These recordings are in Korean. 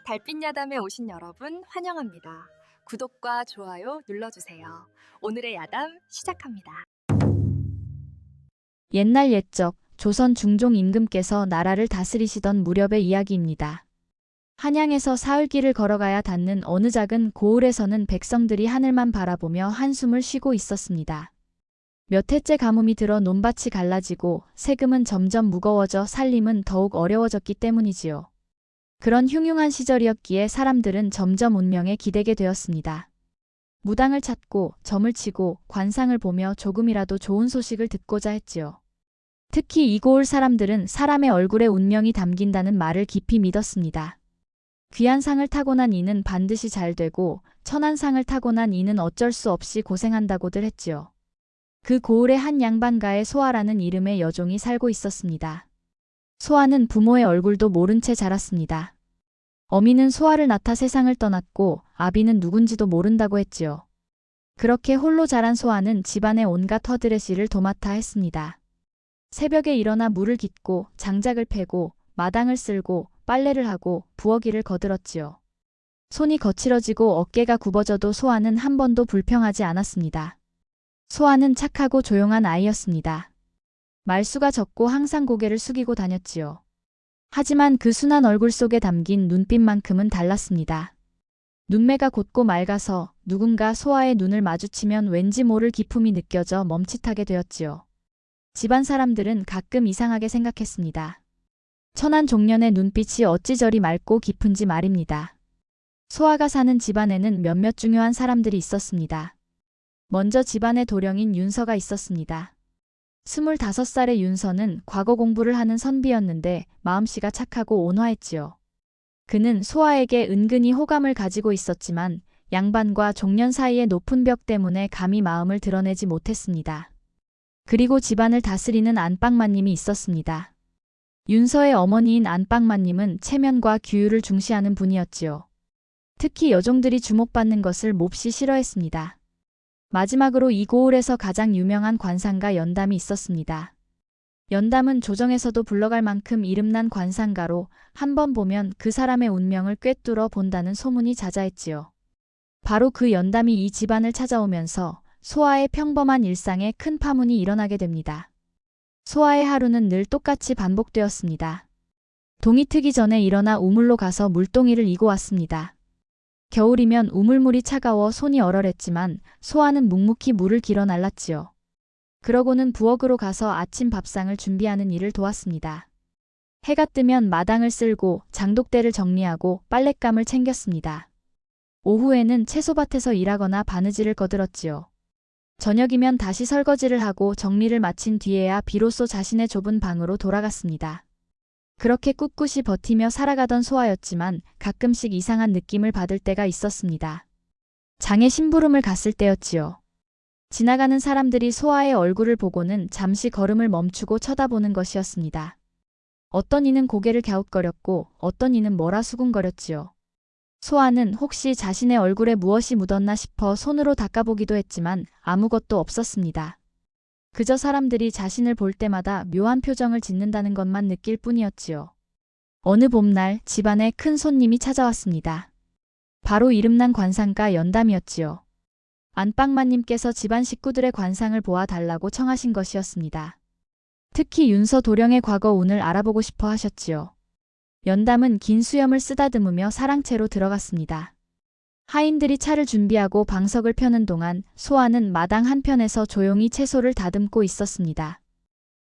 달빛 야담에 오신 여러분 환영합니다. 구독과 좋아요 눌러주세요. 오늘의 야담 시작합니다. 옛날 옛적 조선 중종 임금께서 나라를 다스리시던 무렵의 이야기입니다. 한양에서 사흘길을 걸어가야 닿는 어느 작은 고을에서는 백성들이 하늘만 바라보며 한숨을 쉬고 있었습니다. 몇 해째 가뭄이 들어 논밭이 갈라지고 세금은 점점 무거워져 살림은 더욱 어려워졌기 때문이지요. 그런 흉흉한 시절이었기에 사람들은 점점 운명에 기대게 되었습니다. 무당을 찾고 점을 치고 관상을 보며 조금이라도 좋은 소식을 듣고자 했지요. 특히 이 고을 사람들은 사람의 얼굴에 운명이 담긴다는 말을 깊이 믿었습니다. 귀한 상을 타고 난 이는 반드시 잘 되고 천한 상을 타고 난 이는 어쩔 수 없이 고생한다고들 했지요. 그 고을에 한 양반가의 소아라는 이름의 여종이 살고 있었습니다. 소아는 부모의 얼굴도 모른 채 자랐습니다. 어미는 소아를 낳다 세상을 떠났고 아비는 누군지도 모른다고 했지요. 그렇게 홀로 자란 소아는 집안의 온갖 허드렛일을 도맡아 했습니다. 새벽에 일어나 물을 깃고 장작을 패고 마당을 쓸고 빨래를 하고 부엌일을 거들었지요. 손이 거칠어지고 어깨가 굽어져도 소아는 한 번도 불평하지 않았습니다. 소아는 착하고 조용한 아이였습니다. 말수가 적고 항상 고개를 숙이고 다녔지요. 하지만 그 순한 얼굴 속에 담긴 눈빛만큼은 달랐습니다. 눈매가 곧고 맑아서 누군가 소아의 눈을 마주치면 왠지 모를 기품이 느껴져 멈칫하게 되었지요. 집안 사람들은 가끔 이상하게 생각했습니다. 천한 종년의 눈빛이 어찌 저리 맑고 깊은지 말입니다. 소아가 사는 집안에는 몇몇 중요한 사람들이 있었습니다. 먼저 집안의 도령인 윤서가 있었습니다. 25살의 윤서는 과거 공부를 하는 선비였는데 마음씨가 착하고 온화했지요. 그는 소아에게 은근히 호감을 가지고 있었지만 양반과 종년 사이의 높은 벽 때문에 감히 마음을 드러내지 못했습니다. 그리고 집안을 다스리는 안방마님이 있었습니다. 윤서의 어머니인 안방마님은 체면과 규율을 중시하는 분이었지요. 특히 여종들이 주목받는 것을 몹시 싫어했습니다. 마지막으로 이 고을에서 가장 유명한 관상가 연담이 있었습니다. 연담은 조정에서도 불러갈 만큼 이름난 관상가로 한 번 보면 그 사람의 운명을 꿰뚫어 본다는 소문이 자자했지요. 바로 그 연담이 이 집안을 찾아오면서 소아의 평범한 일상에 큰 파문이 일어나게 됩니다. 소아의 하루는 늘 똑같이 반복되었습니다. 동이 트기 전에 일어나 우물로 가서 물동이를 이고 왔습니다. 겨울이면 우물물이 차가워 손이 얼얼했지만 소아는 묵묵히 물을 길어 날랐지요. 그러고는 부엌으로 가서 아침 밥상을 준비하는 일을 도왔습니다. 해가 뜨면 마당을 쓸고 장독대를 정리하고 빨랫감을 챙겼습니다. 오후에는 채소밭에서 일하거나 바느질을 거들었지요. 저녁이면 다시 설거지를 하고 정리를 마친 뒤에야 비로소 자신의 좁은 방으로 돌아갔습니다. 그렇게 꿋꿋이 버티며 살아가던 소아였지만 가끔씩 이상한 느낌을 받을 때가 있었습니다. 장에 심부름을 갔을 때였지요. 지나가는 사람들이 소아의 얼굴을 보고는 잠시 걸음을 멈추고 쳐다보는 것이었습니다. 어떤 이는 고개를 갸웃거렸고 어떤 이는 뭐라 수군거렸지요. 소아는 혹시 자신의 얼굴에 무엇이 묻었나 싶어 손으로 닦아보기도 했지만 아무것도 없었습니다. 그저 사람들이 자신을 볼 때마다 묘한 표정을 짓는다는 것만 느낄 뿐이었지요. 어느 봄날 집안에 큰 손님이 찾아왔습니다. 바로 이름난 관상가 연담이었지요. 안방마님께서 집안 식구들의 관상을 보아 달라고 청하신 것이었습니다. 특히 윤서 도령의 과거 운을 알아보고 싶어 하셨지요. 연담은 긴 수염을 쓰다듬으며 사랑채로 들어갔습니다. 하인들이 차를 준비하고 방석을 펴는 동안 소아는 마당 한편에서 조용히 채소를 다듬고 있었습니다.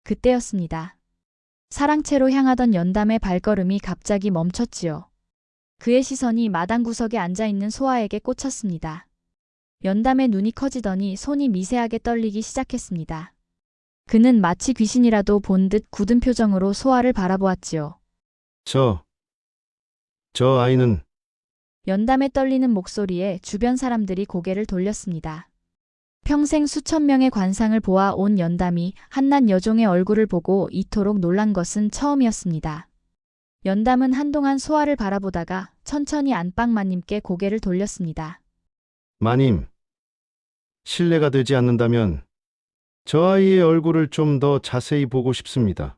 그때였습니다. 사랑채로 향하던 연담의 발걸음이 갑자기 멈췄지요. 그의 시선이 마당 구석에 앉아있는 소아에게 꽂혔습니다. 연담의 눈이 커지더니 손이 미세하게 떨리기 시작했습니다. 그는 마치 귀신이라도 본 듯 굳은 표정으로 소아를 바라보았지요. 저 아이는 연담의 떨리는 목소리에 주변 사람들이 고개를 돌렸습니다. 평생 수천 명의 관상을 보아 온 연담이 한낱 여종의 얼굴을 보고 이토록 놀란 것은 처음이었습니다. 연담은 한동안 소아를 바라보다가 천천히 안방마님께 고개를 돌렸습니다. 마님, 실례가 되지 않는다면 저 아이의 얼굴을 좀 더 자세히 보고 싶습니다.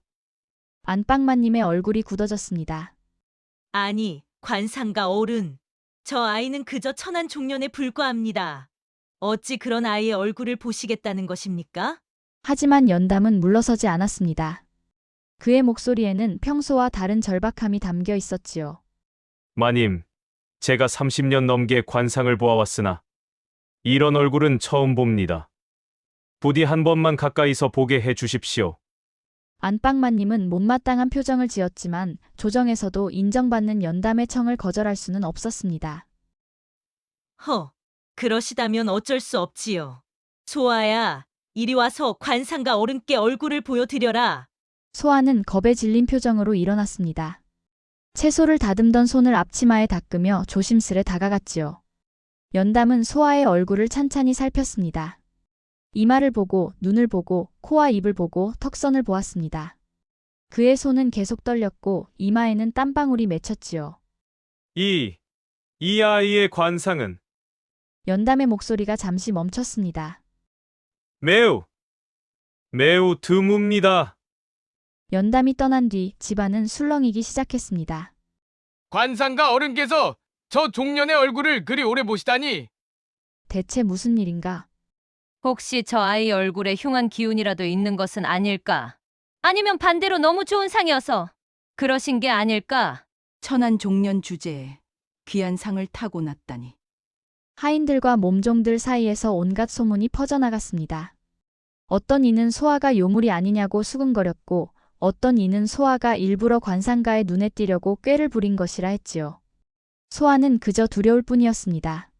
안방마님의 얼굴이 굳어졌습니다. 아니, 관상가 어른, 저 아이는 그저 천한 종년에 불과합니다. 어찌 그런 아이의 얼굴을 보시겠다는 것입니까? 하지만 연담은 물러서지 않았습니다. 그의 목소리에는 평소와 다른 절박함이 담겨 있었지요. 마님, 제가 30년 넘게 관상을 보아왔으나 이런 얼굴은 처음 봅니다. 부디 한 번만 가까이서 보게 해 주십시오. 안방마님은 못마땅한 표정을 지었지만 조정에서도 인정받는 연담의 청을 거절할 수는 없었습니다. 그러시다면 어쩔 수 없지요. 소아야, 이리 와서 관상가 어른께 얼굴을 보여드려라. 소아는 겁에 질린 표정으로 일어났습니다. 채소를 다듬던 손을 앞치마에 닦으며 조심스레 다가갔지요. 연담은 소아의 얼굴을 찬찬히 살폈습니다. 이마를 보고 눈을 보고 코와 입을 보고 턱선을 보았습니다. 그의 손은 계속 떨렸고 이마에는 땀방울이 맺혔지요. 이 아이의 관상은 연담의 목소리가 잠시 멈췄습니다. 매우 드뭅니다. 연담이 떠난 뒤 집안은 술렁이기 시작했습니다. 관상가 어른께서 저 종년의 얼굴을 그리 오래 보시다니. 대체 무슨 일인가? 혹시 저 아이 얼굴에 흉한 기운이라도 있는 것은 아닐까? 아니면 반대로 너무 좋은 상이어서 그러신 게 아닐까? 천한 종년 주제에 귀한 상을 타고났다니. 하인들과 몸종들 사이에서 온갖 소문이 퍼져나갔습니다. 어떤 이는 소아가 요물이 아니냐고 수군거렸고 어떤 이는 소아가 일부러 관상가의 눈에 띄려고 꾀를 부린 것이라 했지요. 소아는 그저 두려울 뿐이었습니다.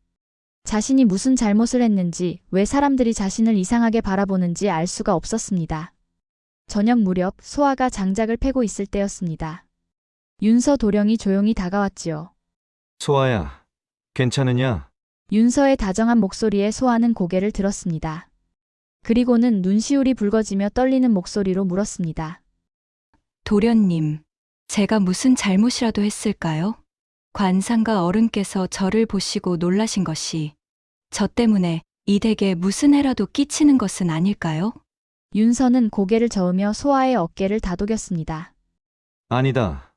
자신이 무슨 잘못을 했는지, 왜 사람들이 자신을 이상하게 바라보는지 알 수가 없었습니다. 저녁 무렵 소아가 장작을 패고 있을 때였습니다. 윤서 도령이 조용히 다가왔지요. 소아야, 괜찮으냐? 윤서의 다정한 목소리에 소아는 고개를 들었습니다. 그리고는 눈시울이 붉어지며 떨리는 목소리로 물었습니다. 도련님, 제가 무슨 잘못이라도 했을까요? 관상가 어른께서 저를 보시고 놀라신 것이 저 때문에 이 댁에 무슨 해라도 끼치는 것은 아닐까요? 윤서는 고개를 저으며 소아의 어깨를 다독였습니다. 아니다.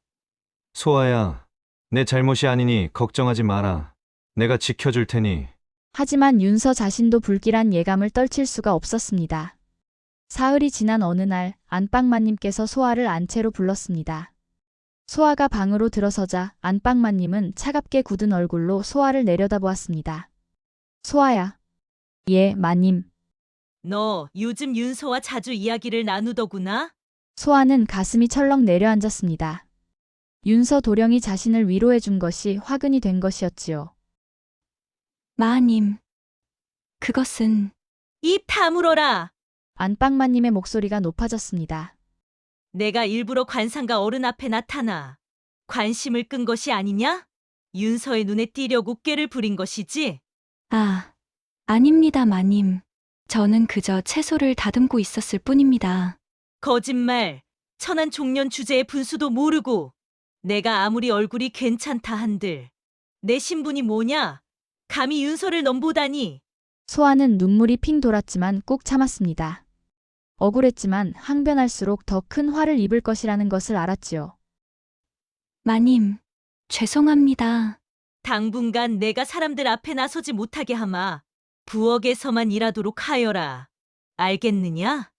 소아야, 내 잘못이 아니니 걱정하지 마라. 내가 지켜줄 테니. 하지만 윤서 자신도 불길한 예감을 떨칠 수가 없었습니다. 사흘이 지난 어느 날 안방마님께서 소아를 안채로 불렀습니다. 소아가 방으로 들어서자 안방마님은 차갑게 굳은 얼굴로 소아를 내려다보았습니다. 소아야. 예, 마님. 너 요즘 윤서와 자주 이야기를 나누더구나? 소아는 가슴이 철렁 내려앉았습니다. 윤서 도령이 자신을 위로해 준 것이 화근이 된 것이었지요. 마님, 그것은 입 다물어라. 안방마님의 목소리가 높아졌습니다. 내가 일부러 관상가 어른 앞에 나타나 관심을 끈 것이 아니냐? 윤서의 눈에 띄려고 꾀를 부린 것이지? 아닙니다, 마님. 저는 그저 채소를 다듬고 있었을 뿐입니다. 거짓말. 천한 종년 주제의 분수도 모르고 내가 아무리 얼굴이 괜찮다 한들 내 신분이 뭐냐? 감히 윤서를 넘보다니. 소아는 눈물이 핑 돌았지만 꾹 참았습니다. 억울했지만 항변할수록 더 큰 화를 입을 것이라는 것을 알았지요. 마님, 죄송합니다. 당분간 내가 사람들 앞에 나서지 못하게 하마. 부엌에서만 일하도록 하여라. 알겠느냐?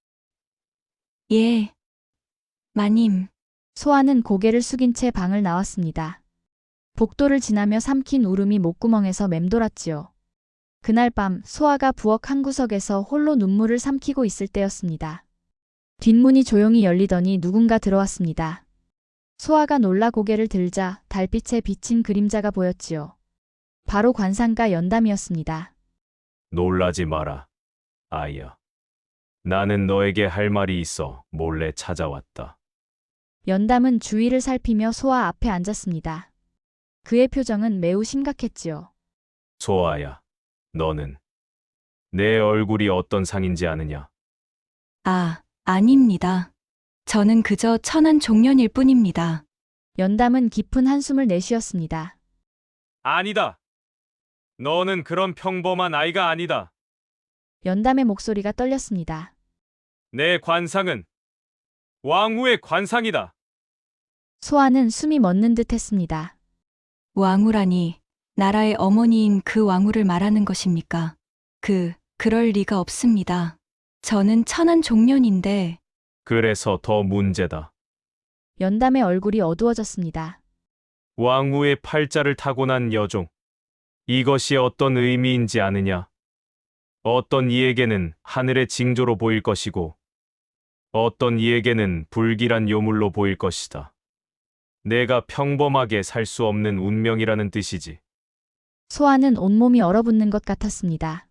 예, 마님. 소아는 고개를 숙인 채 방을 나왔습니다. 복도를 지나며 삼킨 울음이 목구멍에서 맴돌았지요. 그날 밤 소아가 부엌 한 구석에서 홀로 눈물을 삼키고 있을 때였습니다. 뒷문이 조용히 열리더니 누군가 들어왔습니다. 소아가 놀라 고개를 들자 달빛에 비친 그림자가 보였지요. 바로 관상가 연담이었습니다. 놀라지 마라, 아이야. 나는 너에게 할 말이 있어 몰래 찾아왔다. 연담은 주위를 살피며 소아 앞에 앉았습니다. 그의 표정은 매우 심각했지요. 소아야, 너는 내 얼굴이 어떤 상인지 아느냐? 아닙니다. 저는 그저 천한 종년일 뿐입니다. 연담은 깊은 한숨을 내쉬었습니다. 아니다. 너는 그런 평범한 아이가 아니다. 연담의 목소리가 떨렸습니다. 내 관상은 왕후의 관상이다. 소아는 숨이 멎는 듯 했습니다. 왕후라니 나라의 어머니인 그 왕후를 말하는 것입니까? 그럴 리가 없습니다. 저는 천한 종년인데 그래서 더 문제다. 연담의 얼굴이 어두워졌습니다. 왕후의 팔자를 타고난 여종. 이것이 어떤 의미인지 아느냐? 어떤 이에게는 하늘의 징조로 보일 것이고, 어떤 이에게는 불길한 요물로 보일 것이다. 내가 평범하게 살 수 없는 운명이라는 뜻이지. 소아는 온몸이 얼어붙는 것 같았습니다.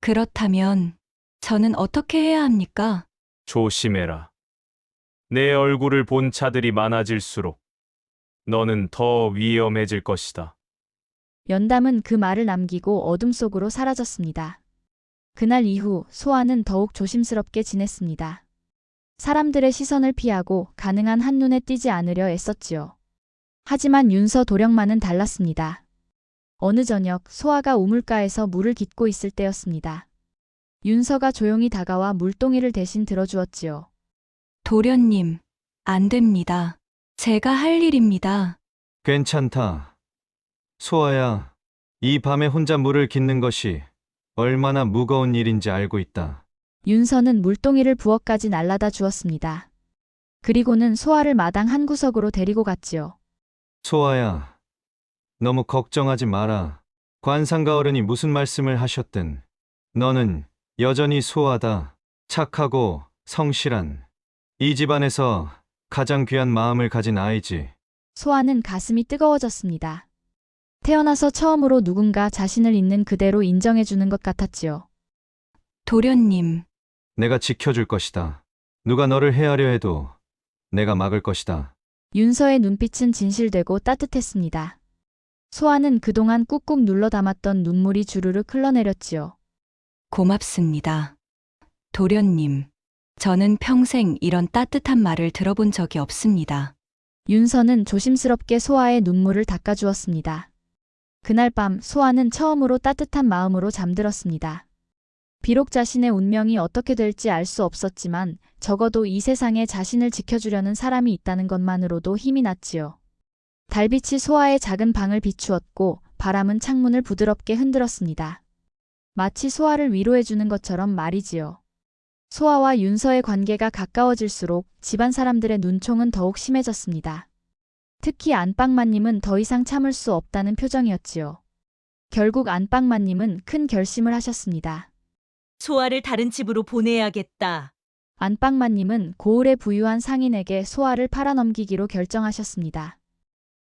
그렇다면 저는 어떻게 해야 합니까? 조심해라. 내 얼굴을 본 차들이 많아질수록 너는 더 위험해질 것이다. 연담은 그 말을 남기고 어둠 속으로 사라졌습니다. 그날 이후 소아는 더욱 조심스럽게 지냈습니다. 사람들의 시선을 피하고 가능한 한눈에 띄지 않으려 애썼지요. 하지만 윤서 도령만은 달랐습니다. 어느 저녁 소아가 우물가에서 물을 깃고 있을 때였습니다. 윤서가 조용히 다가와 물동이를 대신 들어주었지요. 도련님, 안 됩니다. 제가 할 일입니다. 괜찮다. 소아야, 이 밤에 혼자 물을 깃는 것이 얼마나 무거운 일인지 알고 있다. 윤서는 물동이를 부엌까지 날라다 주었습니다. 그리고는 소아를 마당 한 구석으로 데리고 갔지요. 소아야, 너무 걱정하지 마라. 관상가 어른이 무슨 말씀을 하셨든 너는 여전히 소아다. 착하고 성실한 이 집안에서 가장 귀한 마음을 가진 아이지. 소아는 가슴이 뜨거워졌습니다. 태어나서 처음으로 누군가 자신을 있는 그대로 인정해주는 것 같았지요. 도련님, 내가 지켜줄 것이다. 누가 너를 해하려 해도 내가 막을 것이다. 윤서의 눈빛은 진실되고 따뜻했습니다. 소아는 그동안 꾹꾹 눌러 담았던 눈물이 주르륵 흘러내렸지요. 고맙습니다. 도련님, 저는 평생 이런 따뜻한 말을 들어본 적이 없습니다. 윤서는 조심스럽게 소아의 눈물을 닦아주었습니다. 그날 밤 소아는 처음으로 따뜻한 마음으로 잠들었습니다. 비록 자신의 운명이 어떻게 될지 알 수 없었지만 적어도 이 세상에 자신을 지켜주려는 사람이 있다는 것만으로도 힘이 났지요. 달빛이 소아의 작은 방을 비추었고 바람은 창문을 부드럽게 흔들었습니다. 마치 소아를 위로해주는 것처럼 말이지요. 소아와 윤서의 관계가 가까워질수록 집안 사람들의 눈총은 더욱 심해졌습니다. 특히 안방마님은 더 이상 참을 수 없다는 표정이었지요. 결국 안방마님은 큰 결심을 하셨습니다. 소아를 다른 집으로 보내야겠다. 안방마님은 고을의 부유한 상인에게 소아를 팔아넘기기로 결정하셨습니다.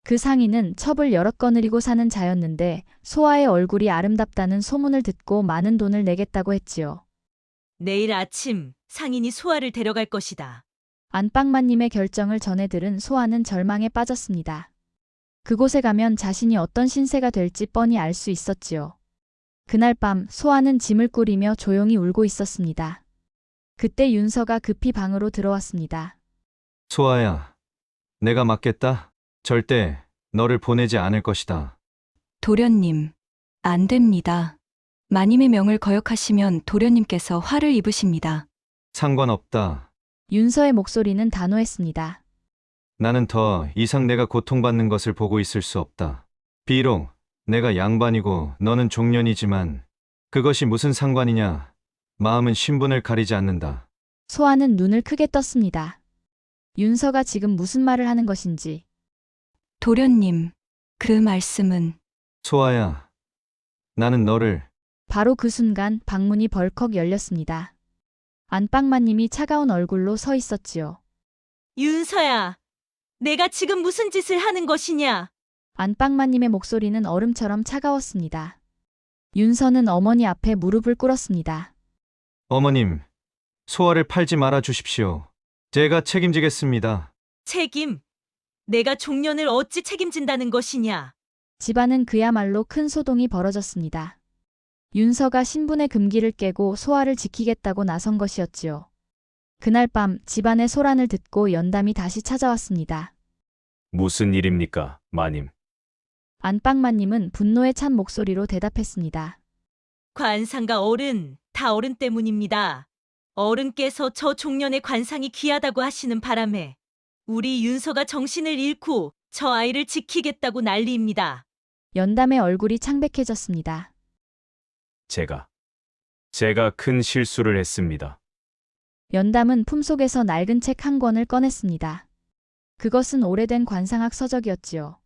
그 상인은 첩을 여럿 거느리고 사는 자였는데 소아의 얼굴이 아름답다는 소문을 듣고 많은 돈을 내겠다고 했지요. 내일 아침 상인이 소아를 데려갈 것이다. 안방마님의 결정을 전해 들은 소아는 절망에 빠졌습니다. 그곳에 가면 자신이 어떤 신세가 될지 뻔히 알 수 있었지요. 그날 밤 소아는 짐을 꾸리며 조용히 울고 있었습니다. 그때 윤서가 급히 방으로 들어왔습니다. 소아야, 내가 맡겠다. 절대 너를 보내지 않을 것이다. 도련님, 안 됩니다. 마님의 명을 거역하시면 도련님께서 화를 입으십니다. 상관없다. 윤서의 목소리는 단호했습니다. 나는 더 이상 내가 고통받는 것을 보고 있을 수 없다. 비록 내가 양반이고 너는 종년이지만 그것이 무슨 상관이냐. 마음은 신분을 가리지 않는다. 소아는 눈을 크게 떴습니다. 윤서가 지금 무슨 말을 하는 것인지. 도련님, 그 말씀은 소아야, 나는 너를 바로 그 순간 방문이 벌컥 열렸습니다. 안방마님이 차가운 얼굴로 서 있었지요. 윤서야, 내가 지금 무슨 짓을 하는 것이냐? 안방마님의 목소리는 얼음처럼 차가웠습니다. 윤서는 어머니 앞에 무릎을 꿇었습니다. 어머님, 소아를 팔지 말아 주십시오. 제가 책임지겠습니다. 책임? 내가 종년을 어찌 책임진다는 것이냐? 집안은 그야말로 큰 소동이 벌어졌습니다. 윤서가 신분의 금기를 깨고 소아를 지키겠다고 나선 것이었지요. 그날 밤 집안의 소란을 듣고 연담이 다시 찾아왔습니다. 무슨 일입니까, 마님? 안방마님은 분노에 찬 목소리로 대답했습니다. 관상가 어른, 다 어른 때문입니다. 어른께서 저 종년의 관상이 귀하다고 하시는 바람에 우리 윤서가 정신을 잃고 저 아이를 지키겠다고 난리입니다. 연담의 얼굴이 창백해졌습니다. 제가 큰 실수를 했습니다. 연담은 품속에서 낡은 책 한 권을 꺼냈습니다. 그것은 오래된 관상학 서적이었지요.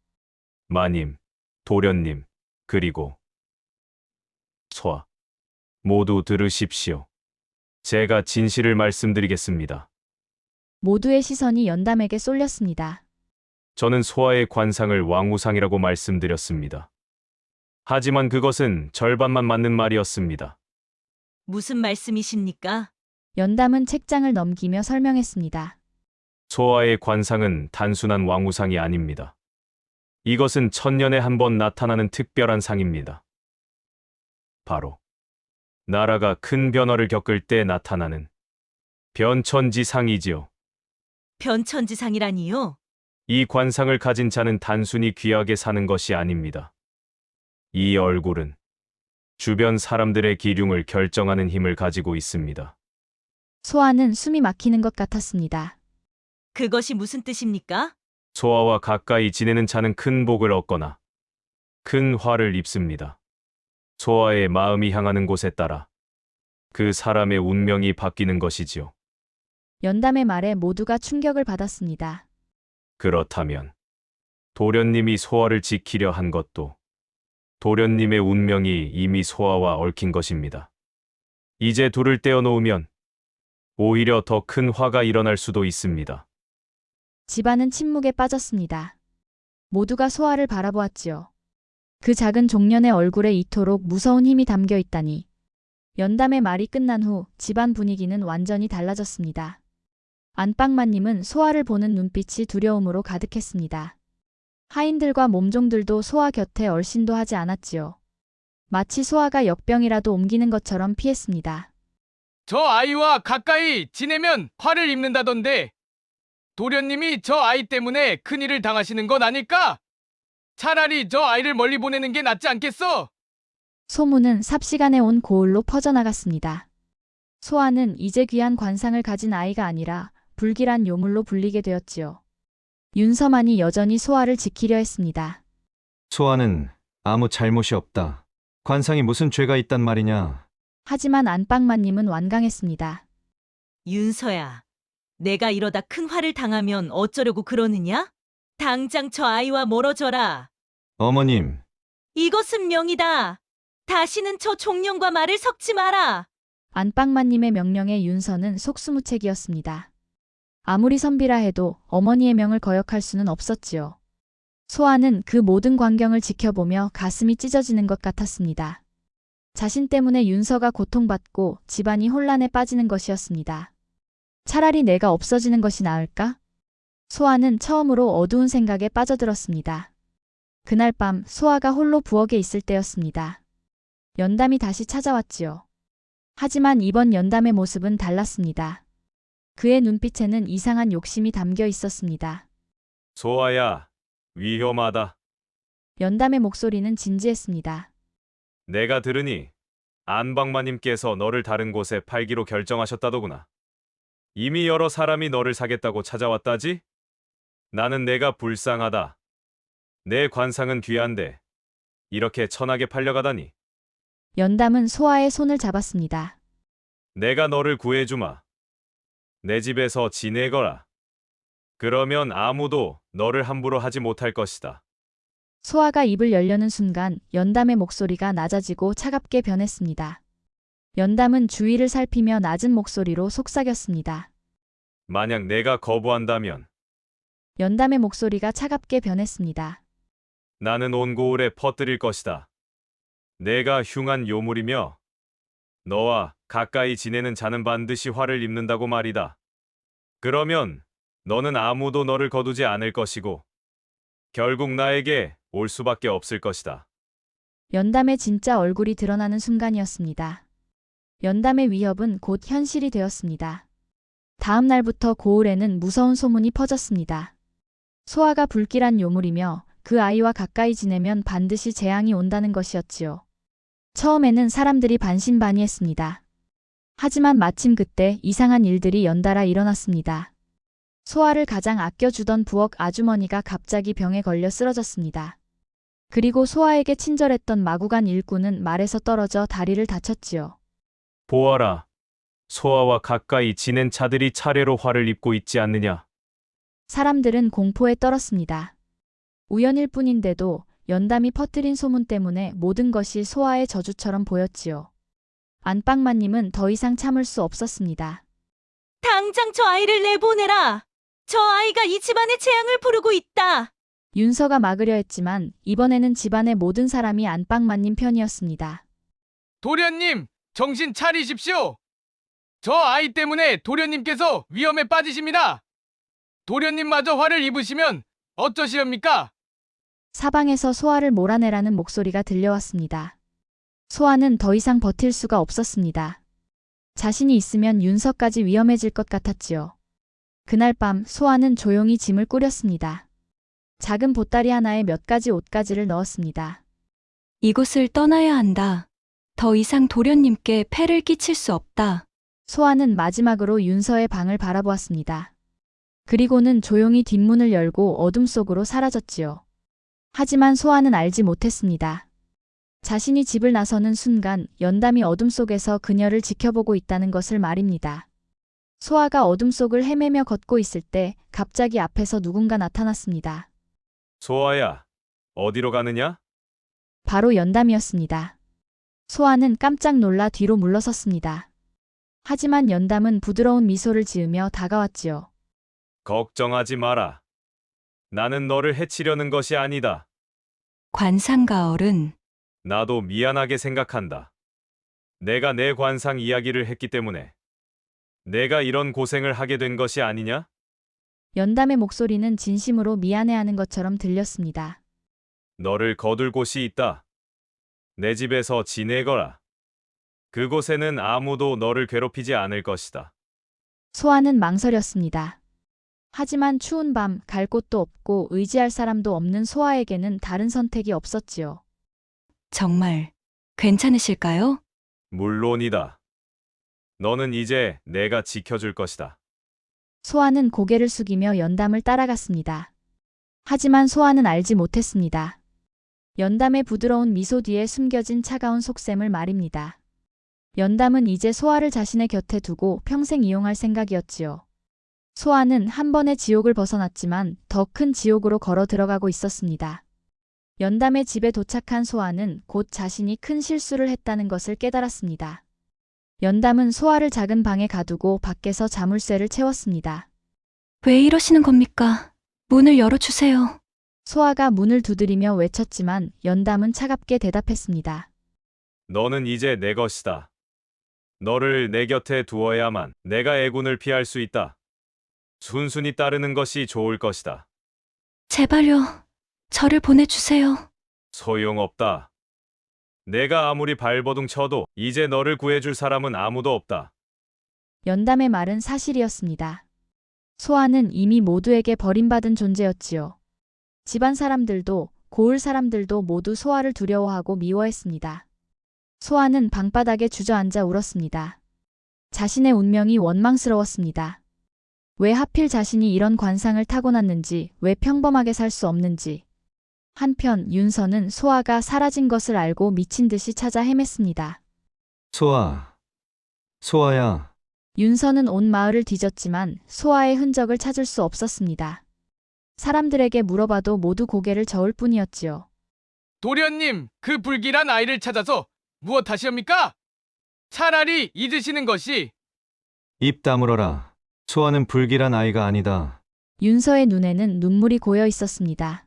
마님, 도련님, 그리고 소아, 모두 들으십시오. 제가 진실을 말씀드리겠습니다. 모두의 시선이 연담에게 쏠렸습니다. 저는 소아의 관상을 왕우상이라고 말씀드렸습니다. 하지만 그것은 절반만 맞는 말이었습니다. 무슨 말씀이십니까? 연담은 책장을 넘기며 설명했습니다. 소아의 관상은 단순한 왕우상이 아닙니다. 이것은 천년에 한 번 나타나는 특별한 상입니다. 바로 나라가 큰 변화를 겪을 때 나타나는 변천지상이지요. 변천지상이라니요? 이 관상을 가진 자는 단순히 귀하게 사는 것이 아닙니다. 이 얼굴은 주변 사람들의 기륭을 결정하는 힘을 가지고 있습니다. 소아는 숨이 막히는 것 같았습니다. 그것이 무슨 뜻입니까? 소아와 가까이 지내는 자는 큰 복을 얻거나 큰 화를 입습니다. 소아의 마음이 향하는 곳에 따라 그 사람의 운명이 바뀌는 것이지요. 연담의 말에 모두가 충격을 받았습니다. 그렇다면 도련님이 소아를 지키려 한 것도 도련님의 운명이 이미 소아와 얽힌 것입니다. 이제 둘을 떼어 놓으면 오히려 더 큰 화가 일어날 수도 있습니다. 집안은 침묵에 빠졌습니다. 모두가 소아를 바라보았지요. 그 작은 종년의 얼굴에 이토록 무서운 힘이 담겨 있다니. 연담의 말이 끝난 후 집안 분위기는 완전히 달라졌습니다. 안방마님은 소아를 보는 눈빛이 두려움으로 가득했습니다. 하인들과 몸종들도 소아 곁에 얼씬도 하지 않았지요. 마치 소아가 역병이라도 옮기는 것처럼 피했습니다. 저 아이와 가까이 지내면 화를 입는다던데 도련님이 저 아이 때문에 큰일을 당하시는 건 아닐까? 차라리 저 아이를 멀리 보내는 게 낫지 않겠어? 소문은 삽시간에 온 고을로 퍼져나갔습니다. 소아는 이제 귀한 관상을 가진 아이가 아니라 불길한 요물로 불리게 되었지요. 윤서만이 여전히 소아를 지키려 했습니다. 소아는 아무 잘못이 없다. 관상이 무슨 죄가 있단 말이냐. 하지만 안방마님은 완강했습니다. 윤서야, 내가 이러다 큰 화를 당하면 어쩌려고 그러느냐? 당장 저 아이와 멀어져라. 어머님, 이것은 명이다. 다시는 저 종년과 말을 섞지 마라. 안방마님의 명령에 윤서는 속수무책이었습니다. 아무리 선비라 해도 어머니의 명을 거역할 수는 없었지요. 소아는 그 모든 광경을 지켜보며 가슴이 찢어지는 것 같았습니다. 자신 때문에 윤서가 고통받고 집안이 혼란에 빠지는 것이었습니다. 차라리 내가 없어지는 것이 나을까? 소아는 처음으로 어두운 생각에 빠져들었습니다. 그날 밤 소아가 홀로 부엌에 있을 때였습니다. 연담이 다시 찾아왔지요. 하지만 이번 연담의 모습은 달랐습니다. 그의 눈빛에는 이상한 욕심이 담겨 있었습니다. 소아야, 위험하다. 연담의 목소리는 진지했습니다. 내가 들으니 안방마님께서 너를 다른 곳에 팔기로 결정하셨다더구나. 이미 여러 사람이 너를 사겠다고 찾아왔다지? 나는 내가 불쌍하다. 내 관상은 귀한데 이렇게 천하게 팔려가다니. 연담은 소아의 손을 잡았습니다. 내가 너를 구해주마. 내 집에서 지내거라. 그러면 아무도 너를 함부로 하지 못할 것이다. 소아가 입을 열려는 순간 연담의 목소리가 낮아지고 차갑게 변했습니다. 연담은 주위를 살피며 낮은 목소리로 속삭였습니다. 만약 내가 거부한다면 연담의 목소리가 차갑게 변했습니다. 나는 온 고을에 퍼뜨릴 것이다. 내가 흉한 요물이며 너와 가까이 지내는 자는 반드시 화를 입는다고 말이다. 그러면 너는 아무도 너를 거두지 않을 것이고 결국 나에게 올 수밖에 없을 것이다. 연담의 진짜 얼굴이 드러나는 순간이었습니다. 연담의 위협은 곧 현실이 되었습니다. 다음 날부터 고을에는 무서운 소문이 퍼졌습니다. 소아가 불길한 요물이며 그 아이와 가까이 지내면 반드시 재앙이 온다는 것이었지요. 처음에는 사람들이 반신반의했습니다. 하지만 마침 그때 이상한 일들이 연달아 일어났습니다. 소아를 가장 아껴주던 부엌 아주머니가 갑자기 병에 걸려 쓰러졌습니다. 그리고 소아에게 친절했던 마구간 일꾼은 말에서 떨어져 다리를 다쳤지요. 보아라. 소아와 가까이 지낸 자들이 차례로 화를 입고 있지 않느냐. 사람들은 공포에 떨었습니다. 우연일 뿐인데도 연담이 퍼뜨린 소문 때문에 모든 것이 소아의 저주처럼 보였지요. 안방마님은 더 이상 참을 수 없었습니다. 당장 저 아이를 내보내라. 저 아이가 이 집안의 재앙을 부르고 있다. 윤서가 막으려 했지만 이번에는 집안의 모든 사람이 안방마님 편이었습니다. 도련님, 정신 차리십시오. 저 아이 때문에 도련님께서 위험에 빠지십니다. 도련님마저 화를 입으시면 어쩌시렵니까? 사방에서 소아를 몰아내라는 목소리가 들려왔습니다. 소아는 더 이상 버틸 수가 없었습니다. 자신이 있으면 윤서까지 위험해질 것 같았지요. 그날 밤 소아는 조용히 짐을 꾸렸습니다. 작은 보따리 하나에 몇 가지 옷가지를 넣었습니다. 이곳을 떠나야 한다. 더 이상 도련님께 폐를 끼칠 수 없다. 소아는 마지막으로 윤서의 방을 바라보았습니다. 그리고는 조용히 뒷문을 열고 어둠 속으로 사라졌지요. 하지만 소아는 알지 못했습니다. 자신이 집을 나서는 순간 연담이 어둠 속에서 그녀를 지켜보고 있다는 것을 말입니다. 소아가 어둠 속을 헤매며 걷고 있을 때 갑자기 앞에서 누군가 나타났습니다. 소아야, 어디로 가느냐? 바로 연담이었습니다. 소아는 깜짝 놀라 뒤로 물러섰습니다. 하지만 연담은 부드러운 미소를 지으며 다가왔지요. 걱정하지 마라. 나는 너를 해치려는 것이 아니다. 관상가 어른, 나도 미안하게 생각한다. 내가 내 관상 이야기를 했기 때문에 내가 이런 고생을 하게 된 것이 아니냐? 연담의 목소리는 진심으로 미안해하는 것처럼 들렸습니다. 너를 거둘 곳이 있다. 내 집에서 지내거라. 그곳에는 아무도 너를 괴롭히지 않을 것이다. 소아는 망설였습니다. 하지만 추운 밤 갈 곳도 없고 의지할 사람도 없는 소아에게는 다른 선택이 없었지요. 정말 괜찮으실까요? 물론이다. 너는 이제 내가 지켜줄 것이다. 소아는 고개를 숙이며 연담을 따라갔습니다. 하지만 소아는 알지 못했습니다. 연담의 부드러운 미소 뒤에 숨겨진 차가운 속셈을 말입니다. 연담은 이제 소아를 자신의 곁에 두고 평생 이용할 생각이었지요. 소아는 한 번의 지옥을 벗어났지만 더 큰 지옥으로 걸어 들어가고 있었습니다. 연담의 집에 도착한 소아는 곧 자신이 큰 실수를 했다는 것을 깨달았습니다. 연담은 소아를 작은 방에 가두고 밖에서 자물쇠를 채웠습니다. 왜 이러시는 겁니까? 문을 열어주세요. 소아가 문을 두드리며 외쳤지만 연담은 차갑게 대답했습니다. 너는 이제 내 것이다. 너를 내 곁에 두어야만 내가 애군을 피할 수 있다. 순순히 따르는 것이 좋을 것이다. 제발요. 저를 보내주세요. 소용없다. 내가 아무리 발버둥 쳐도 이제 너를 구해줄 사람은 아무도 없다. 연담의 말은 사실이었습니다. 소아는 이미 모두에게 버림받은 존재였지요. 집안 사람들도 고을 사람들도 모두 소아를 두려워하고 미워했습니다. 소아는 방바닥에 주저앉아 울었습니다. 자신의 운명이 원망스러웠습니다. 왜 하필 자신이 이런 관상을 타고났는지, 왜 평범하게 살 수 없는지. 한편 윤서는 소아가 사라진 것을 알고 미친 듯이 찾아 헤맸습니다. 소아. 소아야. 윤서는 온 마을을 뒤졌지만 소아의 흔적을 찾을 수 없었습니다. 사람들에게 물어봐도 모두 고개를 저을 뿐이었지요. 도련님, 그 불길한 아이를 찾아서 무엇 하시옵니까? 차라리 잊으시는 것이. 입 다물어라. 소아는 불길한 아이가 아니다. 윤서의 눈에는 눈물이 고여 있었습니다.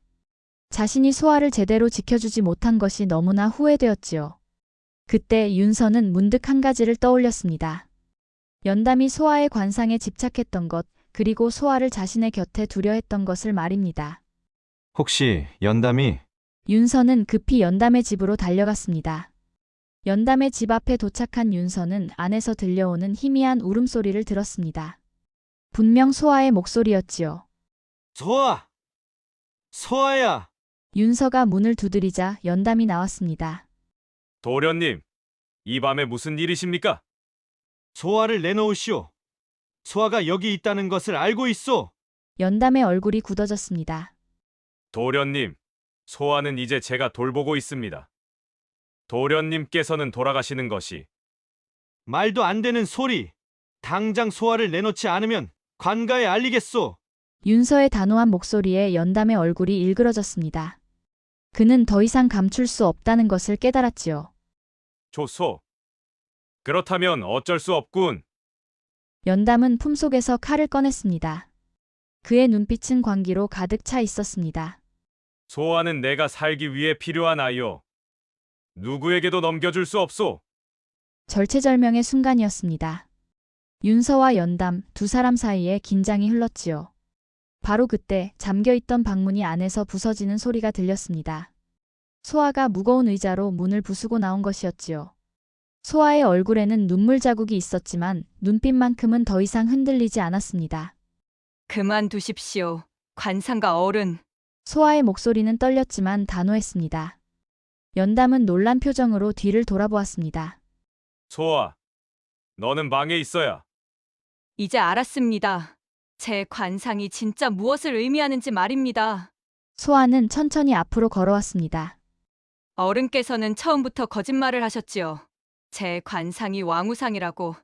자신이 소아를 제대로 지켜주지 못한 것이 너무나 후회되었지요. 그때 윤서는 문득 한 가지를 떠올렸습니다. 연담이 소아의 관상에 집착했던 것, 그리고 소아를 자신의 곁에 두려 했던 것을 말입니다. 혹시 연담이? 윤서는 급히 연담의 집으로 달려갔습니다. 연담의 집 앞에 도착한 윤서는 안에서 들려오는 희미한 울음소리를 들었습니다. 분명 소아의 목소리였지요. 소아! 소아야! 윤서가 문을 두드리자 연담이 나왔습니다. 도련님, 이 밤에 무슨 일이십니까? 소아를 내놓으시오. 소아가 여기 있다는 것을 알고 있소. 연담의 얼굴이 굳어졌습니다. 도련님, 소아는 이제 제가 돌보고 있습니다. 도련님께서는 돌아가시는 것이 말도 안 되는 소리. 당장 소아를 내놓지 않으면 관가에 알리겠소. 윤서의 단호한 목소리에 연담의 얼굴이 일그러졌습니다. 그는 더 이상 감출 수 없다는 것을 깨달았지요. 좋소. 그렇다면 어쩔 수 없군. 연담은 품속에서 칼을 꺼냈습니다. 그의 눈빛은 광기로 가득 차 있었습니다. 소아는 내가 살기 위해 필요한 아이요. 누구에게도 넘겨줄 수 없소. 절체절명의 순간이었습니다. 윤서와 연담 두 사람 사이에 긴장이 흘렀지요. 바로 그때 잠겨있던 방문이 안에서 부서지는 소리가 들렸습니다. 소아가 무거운 의자로 문을 부수고 나온 것이었지요. 소아의 얼굴에는 눈물 자국이 있었지만 눈빛만큼은 더 이상 흔들리지 않았습니다. 그만두십시오. 관상가 어른. 소아의 목소리는 떨렸지만 단호했습니다. 연담은 놀란 표정으로 뒤를 돌아보았습니다. 소아, 너는 방에 있어야. 이제 알았습니다. 제 관상이 진짜 무엇을 의미하는지 말입니다. 소아는 천천히 앞으로 걸어왔습니다. 어른께서는 처음부터 거짓말을 하셨지요. 제 관상이 왕우상이라고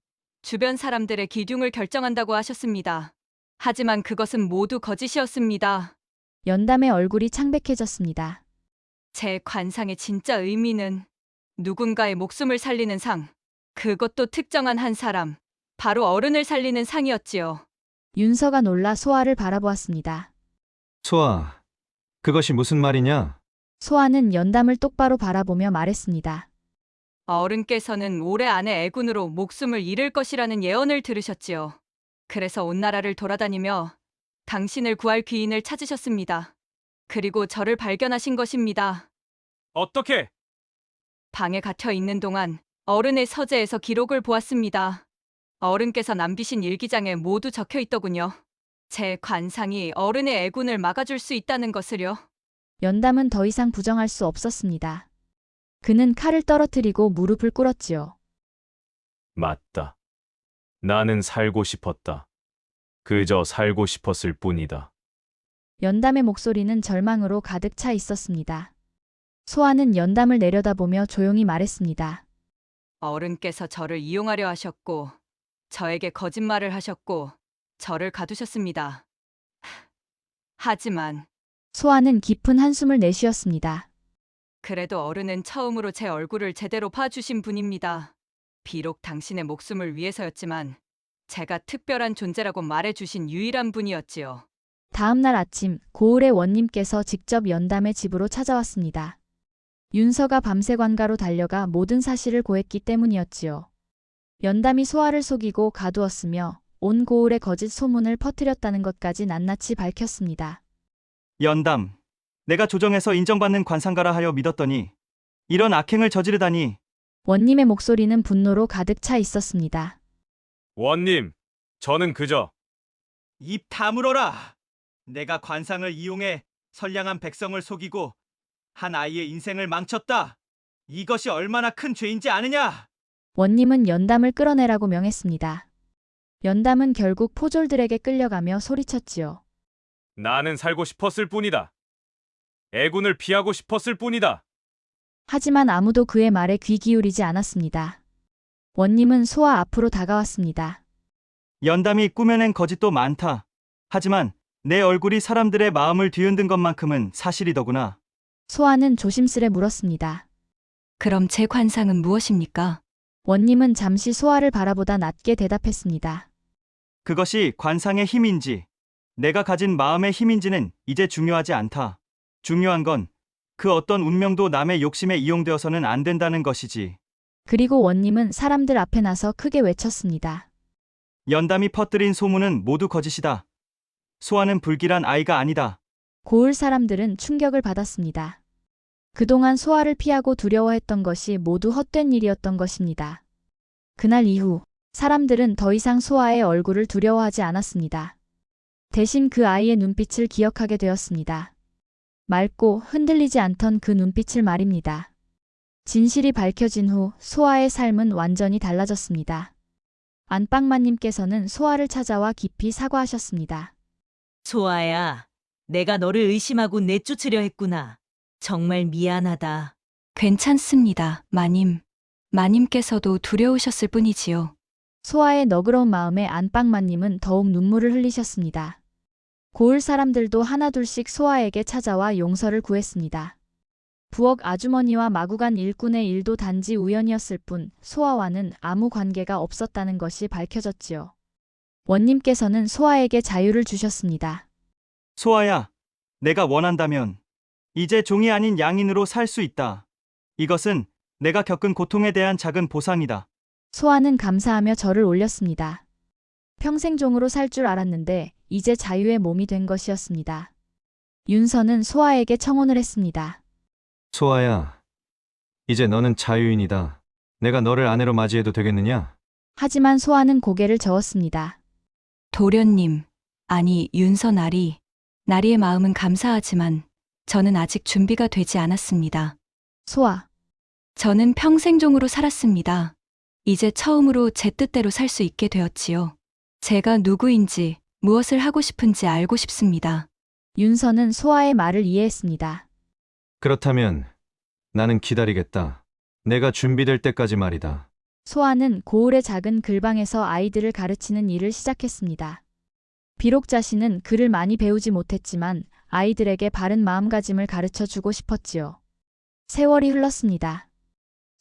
주변 사람들의 기둥을 결정한다고 하셨습니다. 하지만 그것은 모두 거짓이었습니다. 연담의 얼굴이 창백해졌습니다. 제 관상의 진짜 의미는 누군가의 목숨을 살리는 상, 그것도 특정한 한 사람, 바로 어른을 살리는 상이었지요. 윤서가 놀라 소아를 바라보았습니다. 소아, 그것이 무슨 말이냐? 소아는 연담을 똑바로 바라보며 말했습니다. 어른께서는 올해 안에 애군으로 목숨을 잃을 것이라는 예언을 들으셨지요. 그래서 온 나라를 돌아다니며 당신을 구할 귀인을 찾으셨습니다. 그리고 저를 발견하신 것입니다. 어떻게? 방에 갇혀 있는 동안 어른의 서재에서 기록을 보았습니다. 어른께서 남기신 일기장에 모두 적혀 있더군요. 제 관상이 어른의 애군을 막아줄 수 있다는 것을요. 연담은 더 이상 부정할 수 없었습니다. 그는 칼을 떨어뜨리고 무릎을 꿇었지요. 맞다. 나는 살고 싶었다. 그저 살고 싶었을 뿐이다. 연담의 목소리는 절망으로 가득 차 있었습니다. 소아는 연담을 내려다보며 조용히 말했습니다. 어른께서 저를 이용하려 하셨고 저에게 거짓말을 하셨고 저를 가두셨습니다. 하지만 소아는 깊은 한숨을 내쉬었습니다. 그래도 어른은 처음으로 제 얼굴을 제대로 봐주신 분입니다. 비록 당신의 목숨을 위해서였지만 제가 특별한 존재라고 말해주신 유일한 분이었지요. 다음 날 아침 고을의 원님께서 직접 연담의 집으로 찾아왔습니다. 윤서가 밤새 관가로 달려가 모든 사실을 고했기 때문이었지요. 연담이 소아를 속이고 가두었으며 온 고을에 거짓 소문을 퍼뜨렸다는 것까지 낱낱이 밝혔습니다. 연담, 내가 조정에서 인정받는 관상가라 하여 믿었더니 이런 악행을 저지르다니. 원님의 목소리는 분노로 가득 차 있었습니다. 원님, 저는 그저 입 다물어라. 내가 관상을 이용해 선량한 백성을 속이고 한 아이의 인생을 망쳤다. 이것이 얼마나 큰 죄인지 아느냐? 원님은 연담을 끌어내라고 명했습니다. 연담은 결국 포졸들에게 끌려가며 소리쳤지요. 나는 살고 싶었을 뿐이다. 애군을 피하고 싶었을 뿐이다. 하지만 아무도 그의 말에 귀 기울이지 않았습니다. 원님은 소아 앞으로 다가왔습니다. 연담이 꾸며낸 거짓도 많다. 하지만 내 얼굴이 사람들의 마음을 뒤흔든 것만큼은 사실이더구나. 소아는 조심스레 물었습니다. 그럼 제 관상은 무엇입니까? 원님은 잠시 소아를 바라보다 낮게 대답했습니다. 그것이 관상의 힘인지 내가 가진 마음의 힘인지는 이제 중요하지 않다. 중요한 건 그 어떤 운명도 남의 욕심에 이용되어서는 안 된다는 것이지. 그리고 원님은 사람들 앞에 나서 크게 외쳤습니다. 연담이 퍼뜨린 소문은 모두 거짓이다. 소아는 불길한 아이가 아니다. 고을 사람들은 충격을 받았습니다. 그동안 소아를 피하고 두려워했던 것이 모두 헛된 일이었던 것입니다. 그날 이후 사람들은 더 이상 소아의 얼굴을 두려워하지 않았습니다. 대신 그 아이의 눈빛을 기억하게 되었습니다. 맑고 흔들리지 않던 그 눈빛을 말입니다. 진실이 밝혀진 후 소아의 삶은 완전히 달라졌습니다. 안방마님께서는 소아를 찾아와 깊이 사과하셨습니다. 소아야, 내가 너를 의심하고 내쫓으려 했구나. 정말 미안하다. 괜찮습니다, 마님. 마님께서도 두려우셨을 뿐이지요. 소아의 너그러운 마음에 안방마님은 더욱 눈물을 흘리셨습니다. 고을 사람들도 하나둘씩 소아에게 찾아와 용서를 구했습니다. 부엌 아주머니와 마구간 일꾼의 일도 단지 우연이었을 뿐 소아와는 아무 관계가 없었다는 것이 밝혀졌지요. 원님께서는 소아에게 자유를 주셨습니다. 소아야, 내가 원한다면 이제 종이 아닌 양인으로 살 수 있다. 이것은 내가 겪은 고통에 대한 작은 보상이다. 소아는 감사하며 절을 올렸습니다. 평생 종으로 살 줄 알았는데 이제 자유의 몸이 된 것이었습니다. 윤서는 소아에게 청혼을 했습니다. 소아야, 이제 너는 자유인이다. 내가 너를 아내로 맞이해도 되겠느냐? 하지만 소아는 고개를 저었습니다. 도련님, 아니 윤서 나리의 마음은 감사하지만 저는 아직 준비가 되지 않았습니다. 소아, 저는 평생 종으로 살았습니다. 이제 처음으로 제 뜻대로 살 수 있게 되었지요. 제가 누구인지 무엇을 하고 싶은지 알고 싶습니다. 윤서는 소아의 말을 이해했습니다. 그렇다면 나는 기다리겠다. 내가 준비될 때까지 말이다. 소아는 고을의 작은 글방에서 아이들을 가르치는 일을 시작했습니다. 비록 자신은 글을 많이 배우지 못했지만 아이들에게 바른 마음가짐을 가르쳐 주고 싶었지요. 세월이 흘렀습니다.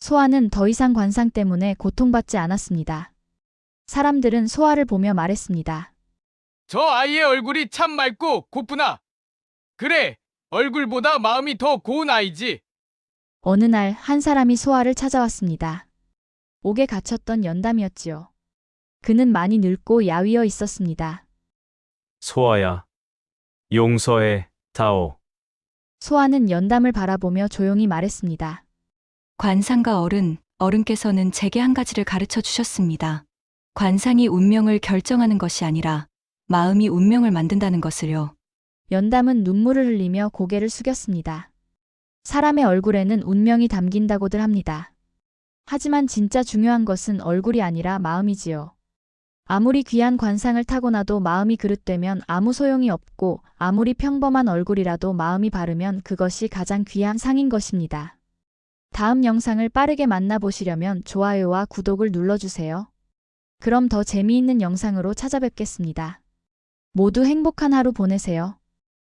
소아는 더 이상 관상 때문에 고통받지 않았습니다. 사람들은 소아를 보며 말했습니다. 저 아이의 얼굴이 참 맑고 곱구나. 그래, 얼굴보다 마음이 더 고운 아이지. 어느 날 한 사람이 소아를 찾아왔습니다. 옥에 갇혔던 연담이었지요. 그는 많이 늙고 야위어 있었습니다. 소아야, 용서해, 다오. 소아는 연담을 바라보며 조용히 말했습니다. 관상가 어른께서는 제게 한 가지를 가르쳐 주셨습니다. 관상이 운명을 결정하는 것이 아니라 마음이 운명을 만든다는 것을요. 연담은 눈물을 흘리며 고개를 숙였습니다. 사람의 얼굴에는 운명이 담긴다고들 합니다. 하지만 진짜 중요한 것은 얼굴이 아니라 마음이지요. 아무리 귀한 관상을 타고나도 마음이 그릇되면 아무 소용이 없고 아무리 평범한 얼굴이라도 마음이 바르면 그것이 가장 귀한 상인 것입니다. 다음 영상을 빠르게 만나보시려면 좋아요와 구독을 눌러주세요. 그럼 더 재미있는 영상으로 찾아뵙겠습니다. 모두 행복한 하루 보내세요.